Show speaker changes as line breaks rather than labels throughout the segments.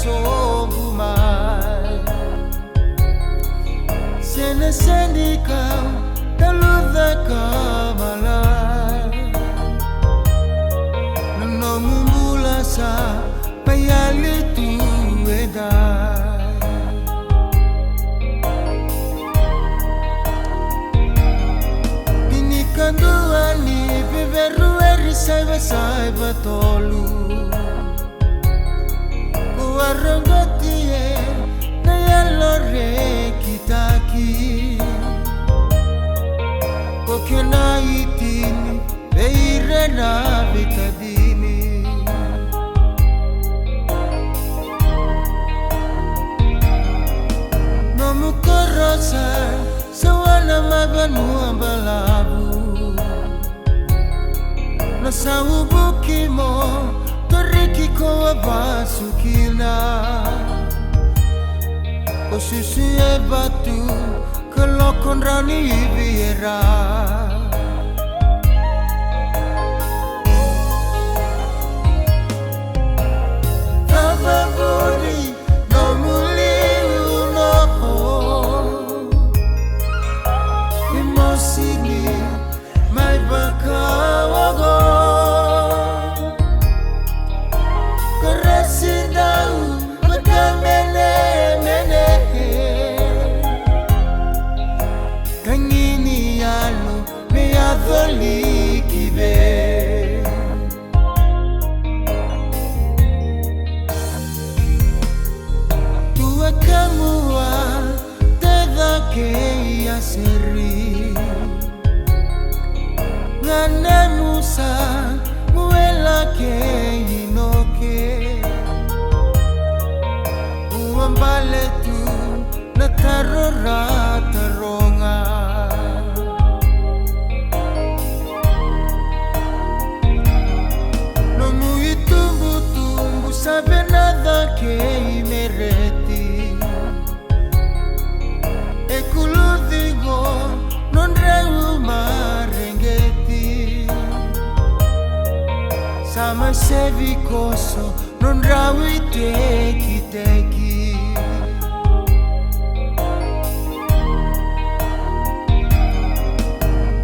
sobumai Sene sendika Daludha kamalai Nano mumula sa Payali tuedai Dinikanduani Beberu saiba tolu Kuarangotie na yalore kitaki Kokena itini beire na betadini Nomukorosa sawana mabanu ambalabu Nasahubuki mo Toriki ko abasukina Kosusi e batu Kalokon rani ibiera Tababuri no muli unoho Imosini Mai bakawago Tua kamua teda ke aseri Ngane musa muela ke inoke Uambale tu na tarora taronga Sabe nada que mereti E culo digo non reu marengeti Sama sevi koso non rawi teki teki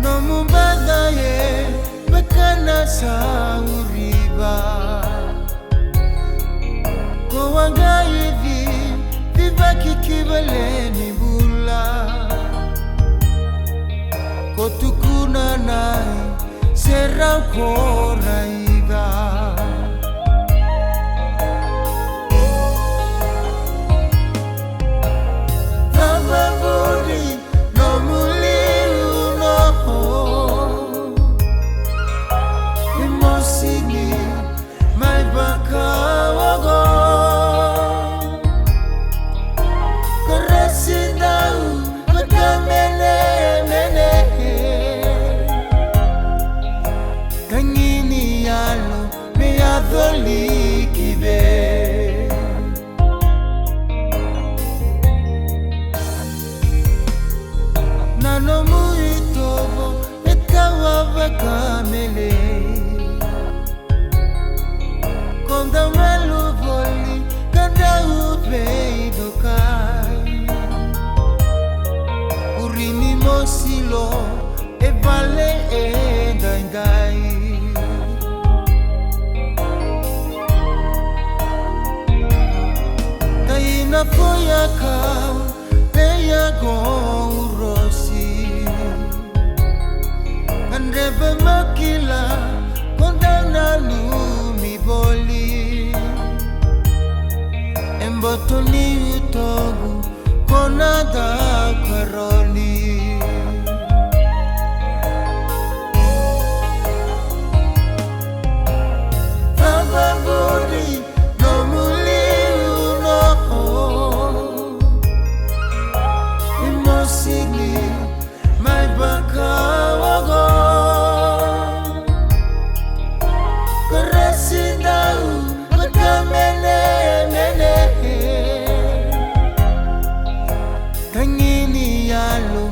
No mumbadaye bekana sa uriba Wangayivi vivaki kibaleni bula Kotukuna nai serang koraiga Tababuri no muli unoho Imosini mai bakawago Nano muitovo etawa vakamele Konda melu voli kada upeido kai Urini mosilo e vale e ngai Na poya ka peya go urosi Andrebe makila kondana lumi boli Embotoni utogu konada karoli Tababuri no muli Imosini mai bakawago Karasidau bakamene mene Tangini yalo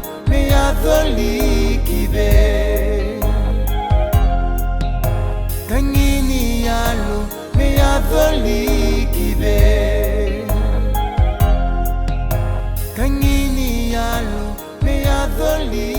kangini yalo me adoli